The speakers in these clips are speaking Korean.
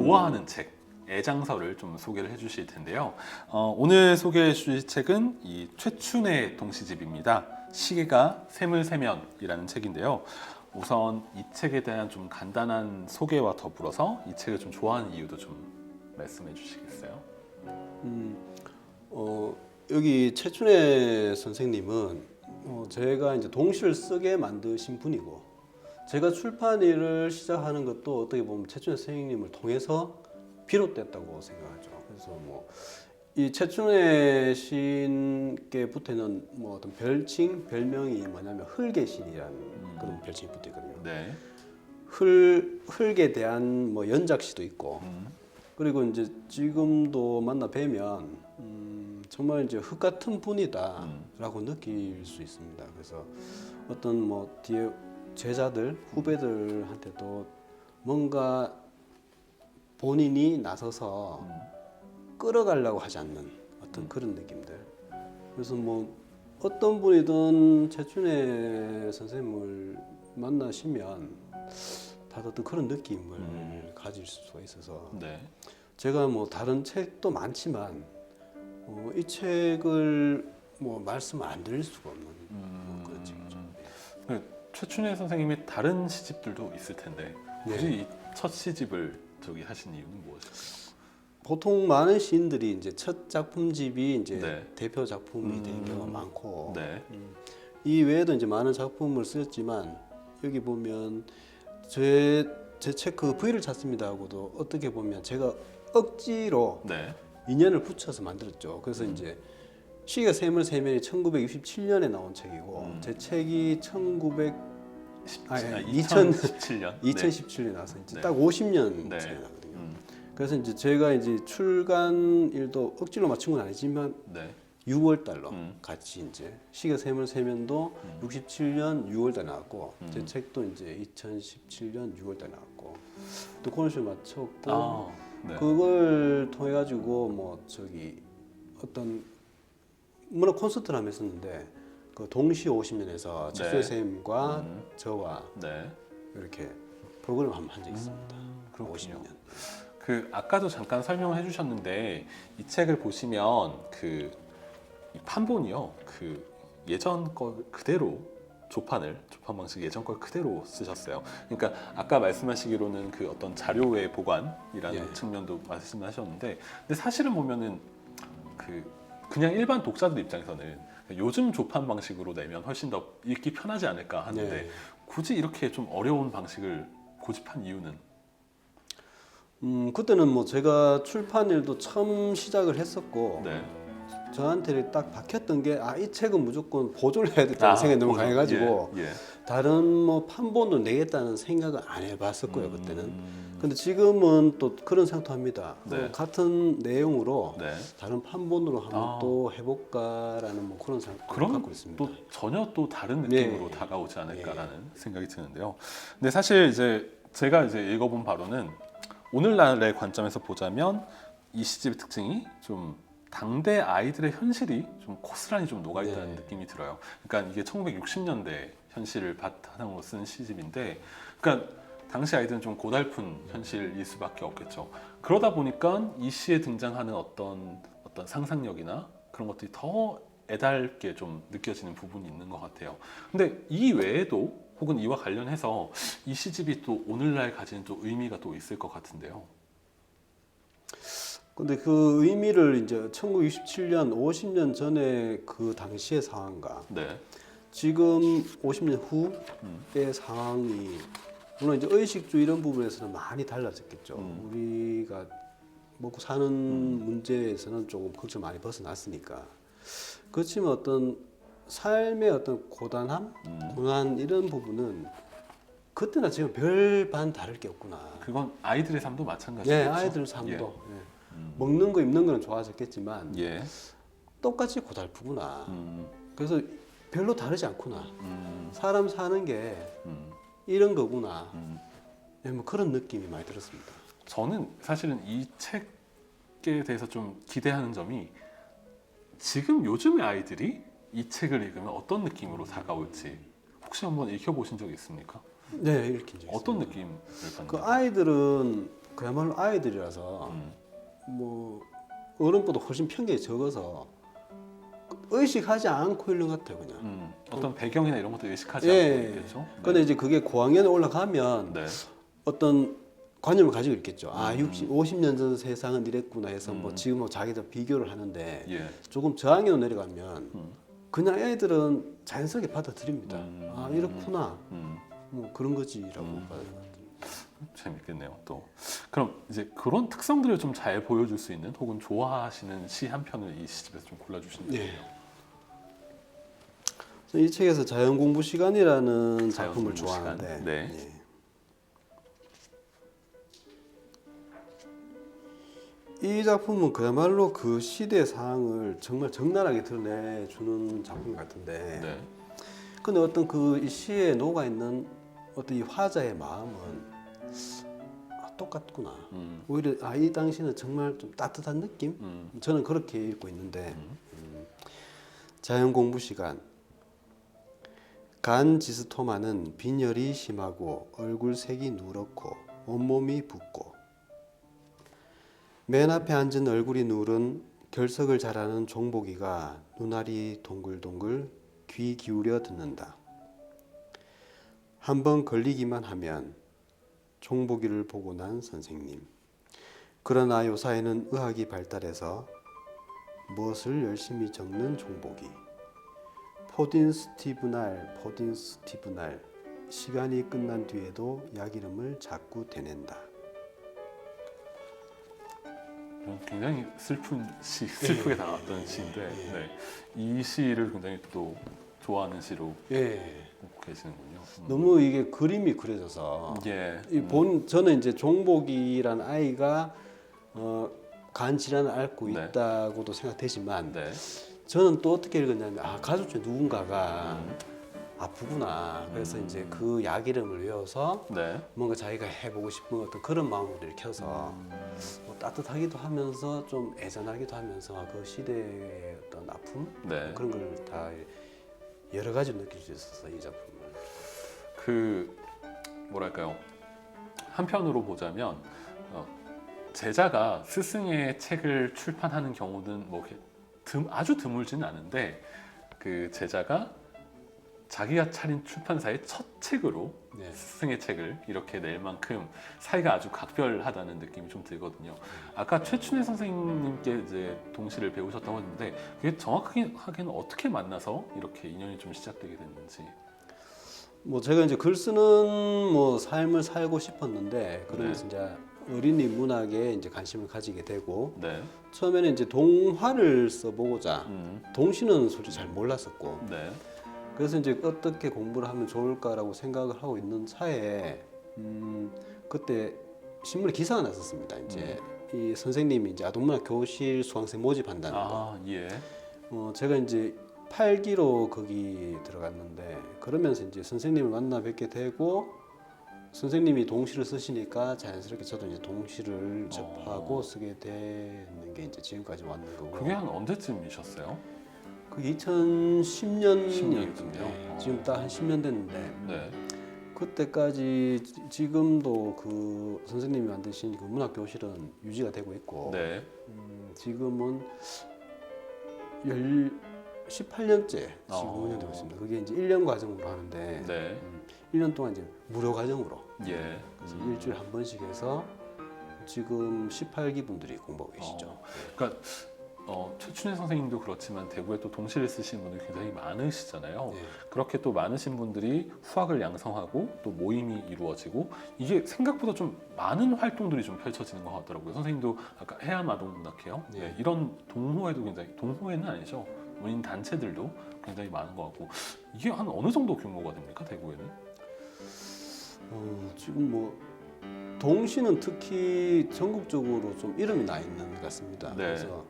좋아하는 책, 애장서를 좀 소개를 해주실 텐데요. 오늘 소개해 주실 책은 이 최춘의 동시집입니다. 시계가 샘을 세면이라는 책인데요. 우선 이 책에 대한 좀 간단한 소개와 더불어서 이 책을 좀 좋아하는 이유도 좀 말씀해 주시겠어요? 여기 최춘혜 선생님은 제가 이제 동시를 쓰게 만드신 분이고, 제가 출판 일을 시작하는 것도 어떻게 보면 최춘혜 선생님을 통해서 비롯됐다고 생각하죠. 그래서 이 최춘혜 시인께 붙어있는 어떤 별명이 뭐냐면 흙의신이라는 그런 별칭이 붙어있거든요. 네. 흙에 대한 연작시도 있고, 그리고 이제 지금도 만나 뵈면 정말 이제 흙 같은 분이다라고 느낄 수 있습니다. 그래서 어떤 뒤에 제자들, 후배들한테도 뭔가 본인이 나서서 끌어가려고 하지 않는 어떤 그런 느낌들. 그래서 어떤 분이든 최춘혜 선생님을 만나시면 다들 어떤 그런 느낌을 가질 수가 있어서, 네. 제가 다른 책도 많지만 이 책을 말씀 안 드릴 수가 없는 그런 책이죠. 최춘혜 선생님의 다른 시집들도 있을 텐데 굳이 네. 이 첫 시집을 하신 이유는 무엇일까요? 보통 많은 시인들이 이제 첫 작품집이 이제 네. 대표 작품이 되는 경우가 많고, 네. 이 외에도 이제 많은 작품을 쓰셨지만, 여기 보면 제 책 그 부위를 찾습니다 하고도 어떻게 보면 제가 억지로 네. 인연을 붙여서 만들었죠. 그래서 이제 시계가 샘을 세면이 1967년에 나온 책이고, 제 책이 2017년. 2017년에 나와서 이제 네. 딱 50년 네. 차이 나거든요. 그래서 이제 제가 이제 출간 일도 억지로 맞춘 건 아니지만 네. 6월 달로 같이 이제 시계 샘을 세면도 67년 6월 달 나왔고, 제 책도 이제 2017년 6월 달 나왔고, 또 그런 식으로 맞췄고, 네. 그걸 통해 가지고 어떤 물론 콘서트를 하면 했었는데, 그 동시 50년에서 최춘혜 선생님과 저와 네. 이렇게 프로그램을 한번 한 적이 있습니다. 그렇군요. 50년. 아까도 잠깐 설명을 해주셨는데 이 책을 보시면 이 판본이요, 예전 거 그대로 조판 방식 예전 걸 그대로 쓰셨어요. 그러니까 아까 말씀하시기로는 어떤 자료의 보관이라는 측면도 말씀하셨는데, 근데 사실은 보면은 그냥 일반 독자들 입장에서는 요즘 조판 방식으로 내면 훨씬 더 읽기 편하지 않을까 하는데 굳이 이렇게 좀 어려운 방식을 고집한 이유는? 그때는 제가 출판 일도 처음 시작을 했었고, 네. 저한테 딱 박혔던 게, 이 책은 무조건 보존을 해야 된다는 생각이 너무 강해가지고, 다른 판본도 내겠다는 생각을 안 해봤었고요, 그때는. 근데 지금은 또 그런 생각도 합니다. 네. 같은 내용으로 네. 다른 판본으로 한번 또 해볼까라는 그런 생각도 그럼 갖고 있습니다. 또 전혀 또 다른 느낌으로 다가오지 않을까라는 생각이 드는데요. 근데 사실 제가 읽어본 바로는 오늘날의 관점에서 보자면 이 시집의 특징이 좀 당대 아이들의 현실이 좀 고스란히 좀 녹아있다는 느낌이 들어요. 그러니까 이게 1960년대 현실을 바탕으로 쓴 시집인데, 그러니까 당시 아이들은 좀 고달픈 현실일 수밖에 없겠죠. 그러다 보니까 이 시에 등장하는 어떤 상상력이나 그런 것들이 더 애달게 좀 느껴지는 부분이 있는 것 같아요. 근데 이 외에도 혹은 이와 관련해서 이 시집이 또 오늘날 가지는 또 의미가 또 있을 것 같은데요. 근데 그 의미를 이제 1967년 50년 전에 그 당시의 상황과 지금 50년 후의 상황이, 물론 이제 의식주 이런 부분에서는 많이 달라졌겠죠. 우리가 먹고 사는 문제에서는 조금 걱정 많이 벗어났으니까. 그렇지만 어떤 삶의 어떤 고단함, 고난 이런 부분은 그때나 지금 별반 다를 게 없구나. 그건 아이들의 삶도 마찬가지겠죠. 아이들 삶도. 먹는 거 입는 거는 좋아졌겠지만 똑같이 고달프구나. 그래서 별로 다르지 않구나. 사람 사는 게 이런 거구나. 그런 느낌이 많이 들었습니다. 저는 사실은 이 책에 대해서 좀 기대하는 점이, 지금 요즘의 아이들이 이 책을 읽으면 어떤 느낌으로 다가올지 혹시 한번 읽혀보신 적 있습니까? 네, 읽힌 적 있습니다. 어떤 느낌을 받나요? 그 아이들은 그야말로 아이들이라서 뭐 어른보다 훨씬 편견이 적어서 의식하지 않고 있는 것 같아요, 그냥. 어떤 배경이나 이런 것도 의식하지 예. 않고 있겠죠. 근데 이제 그게 고학년에 올라가면 네. 어떤 관념을 가지고 있겠죠. 50년 전 세상은 이랬구나 해서 뭐 지금 뭐 자기들 비교를 하는데 예. 조금 저학년으로 내려가면 그냥 애들은 자연스럽게 받아들입니다. 이렇구나. 뭐 그런 거지라고 봐요. 재밌겠네요. 또 그럼 이제 그런 특성들을 좀 잘 보여줄 수 있는 혹은 좋아하시는 시 한 편을 이 시집에서 좀 골라주시면 돼요. 이 책에서 자연공부 시간이라는 작품을 자연공부 좋아하는데 시간. 네. 이 작품은 그야말로 그 시대 상황을 정말 적나라하게 드러내주는 작품 같은데 네. 근데 어떤 그 이 시에 녹아 있는 어떤 이 화자의 마음은 똑같구나. 오히려 이 당시는 정말 좀 따뜻한 느낌? 저는 그렇게 읽고 있는데 자연 공부 시간. 간 지스토마는 빈혈이 심하고 얼굴색이 누렇고 온몸이 붓고 맨 앞에 앉은 얼굴이 누른 결석을 잘하는 종복이가 눈알이 동글동글 귀 기울여 듣는다. 한번 걸리기만 하면 종복이를 보고 난 선생님. 그러나 요사이는 의학이 발달해서 무엇을 열심히 적는 종복이. 포딘스티브날 시간이 끝난 뒤에도 약 이름을 자꾸 대낸다. 굉장히 슬프게 다가왔던 시인데 이 시를 굉장히 또 좋아하는 시로 꼭 계시는군요. 너무 이게 그림이 그려져서 저는 이제 종복이란 아이가 간 질환을 앓고 있다고도 생각되지만 저는 또 어떻게 읽었냐면 가족 중 누군가가 아프구나. 그래서 이제 그 약 이름을 외워서 뭔가 자기가 해보고 싶은 어떤 그런 마음을 일으켜서 뭐 따뜻하기도 하면서 좀 애잔하기도 하면서 그 시대의 어떤 아픔 그런 걸 다 여러 가지로 느낄 수 있었어 이 작품을. 그 뭐랄까요? 한편으로 보자면 제자가 스승의 책을 출판하는 경우는 뭐 아주 드물지는 않은데 그 제자가 자기가 차린 출판사의 첫 책으로 스승의 책을 이렇게 낼 만큼 사이가 아주 각별하다는 느낌이 좀 들거든요. 아까 최춘혜 선생님께 이제 동시를 배우셨다고 했는데 그게 정확하게 하기는 어떻게 만나서 이렇게 인연이 좀 시작되게 됐는지. 뭐 제가 이제 글 쓰는 뭐 삶을 살고 싶었는데 그러면서 이제 어린이 문학에 이제 관심을 가지게 되고 처음에는 이제 동화를 써보고자 동시는 솔직히 잘 몰랐었고 그래서 이제 어떻게 공부를 하면 좋을까라고 생각을 하고 있는 차에 그때 신문에 기사가 났었습니다. 이제 이 선생님이 이제 아동문학 교실 수강생 모집한다는 거. 제가 이제 8기로 거기 들어갔는데 그러면서 이제 선생님을 만나 뵙게 되고 선생님이 동시를 쓰시니까 자연스럽게 저도 이제 동시를 접하고 쓰게 되는 게 이제 지금까지 왔는 거고. 그게 한 언제쯤이셨어요? 그게 2010년이거든요. 10년이군요. 지금 딱 한 10년 됐는데 그때까지 지금도 그 선생님이 만드신 그 문학 교실은 유지가 되고 있고 지금은 18년째 지금 운영되고 있습니다. 그게 이제 1년 과정으로 하는데 1년 동안 이제 무료 과정으로 그래서 일주일에 한 번씩 해서 지금 18기 분들이 공부하고 계시죠. 그러니까 최춘혜 선생님도 그렇지만 대구에 또 동시를 쓰신 분들이 굉장히 많으시잖아요. 그렇게 또 많으신 분들이 후학을 양성하고 또 모임이 이루어지고 이게 생각보다 좀 많은 활동들이 좀 펼쳐지는 것 같더라고요. 선생님도 아까 해암아동문학회요. 이런 동호회도 굉장히 동호회는 아니죠. 문인 단체들도 굉장히 많은 것 같고 이게 한 어느 정도 규모가 됩니까 대구에는? 지금 뭐 동시는 특히 전국적으로 좀 이름이 나 있는 것 같습니다. 그래서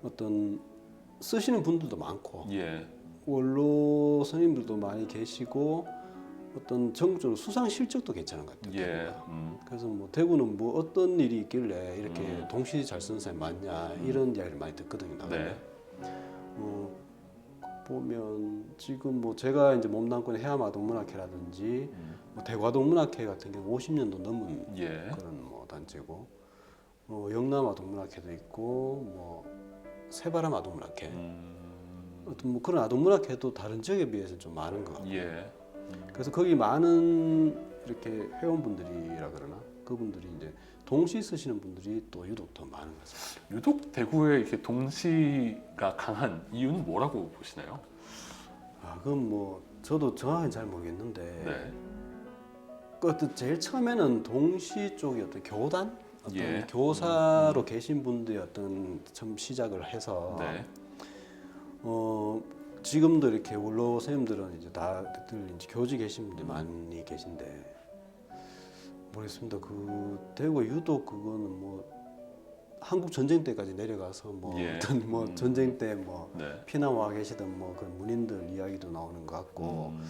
어떤 쓰시는 분들도 많고 원로 선생님들도 많이 계시고 어떤 전국적으로 수상 실적도 괜찮은 것 같아요. 그래서 뭐 대구는 뭐 어떤 일이 있길래 이렇게 동시 잘 쓰는 사람이 많냐 이런 이야기를 많이 듣거든요. 보면 지금 뭐 제가 이제 몸담고 있는 해암아동문학회라든지 뭐 대구아동문학회 같은 경우 50년도 넘은 그런 뭐 단체고, 영남 아동문학회도 있고, 뭐 새바람 아동문학회, 어떤 뭐 그런 아동문학회도 다른 지역에 비해서 좀 많은 것 같아요. 예. 그래서 거기 많은 이렇게 회원분들이라 그러나 그분들이 이제 동시 쓰시는 분들이 또 유독 더 많은 것 같습니다. 유독 대구에 이렇게 동시가 강한 이유는 뭐라고 보시나요? 그건 뭐 저도 정확히 잘 모르겠는데, 네. 그 어떤 제일 처음에는 동시 쪽이 어떤 교단, 어떤 예. 교사로 계신 분들이 어떤 좀 시작을 해서, 네. 지금도 이렇게 원로 선생님들은 이제 다들 이제 교직 계신 분들이 많이 계신데 모르겠습니다. 그 대구 유독 그거는 뭐 한국 전쟁 때까지 내려가서 뭐 예. 어떤 뭐 전쟁 때 뭐 네. 피난 와 계시던 뭐 그 문인들 이야기도 나오는 것 같고, 음.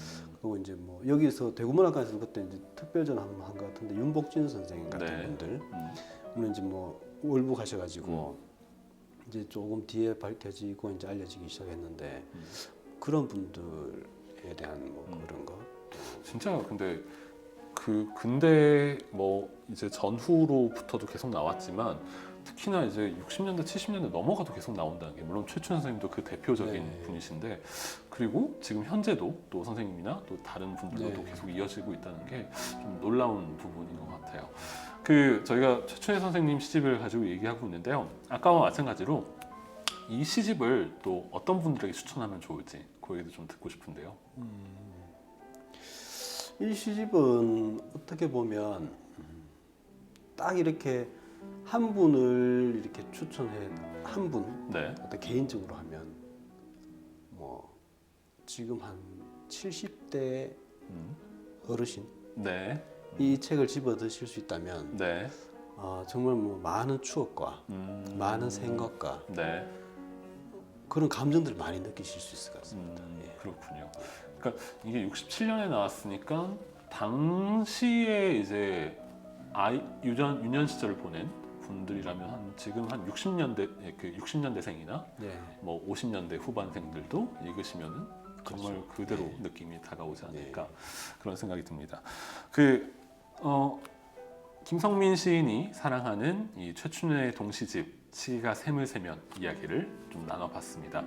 그리고 이제 뭐 여기서 대구문학관에서 그때 이제 특별전 한것 같은데 윤복진 선생님 같은 네. 분들 는 이제 뭐 월부 가셔가지고 이제 조금 뒤에 밝혀지고 이제 알려지기 시작했는데, 그런 분들에 대한 뭐 그런 거. 진짜 근데 그 근대 뭐 이제 전후로부터도 계속 나왔지만 특히나 이제 60년대 70년대 넘어가도 계속 나온다는 게, 물론 최춘 선생님도 그 대표적인 네. 분이신데, 그리고 지금 현재도 또 선생님이나 또 다른 분들도 네. 계속 이어지고 있다는 게 좀 놀라운 부분인 것 같아요. 그 저희가 최춘혜 선생님 시집을 가지고 얘기하고 있는데요. 아까와 마찬가지로 이 시집을 또 어떤 분들에게 추천하면 좋을지 그 얘기도 좀 듣고 싶은데요. 이 시집은 어떻게 보면 딱 이렇게 한 분을 이렇게 추천해, 한 분, 네. 어떤 개인적으로 하면 뭐 지금 한 70대 어르신 네. 이 책을 집어 드실 수 있다면 네. 정말 뭐 많은 추억과 많은 생각과 네. 그런 감정들을 많이 느끼실 수 있을 것 같습니다. 예. 그렇군요. 그러니까 이게 67년에 나왔으니까 당시에 이제 유년 시절을 보낸 분들이라면 한 지금 한 60년대 그 60년대생이나 네. 뭐 50년대 후반생들도 읽으시면은 정말 그렇죠. 그대로 네. 느낌이 다가오지 않을까 네. 그런 생각이 듭니다. 김성민 시인이 사랑하는 이 최춘혜의 동시집 시가 샘을 세면 이야기를 좀 나눠봤습니다.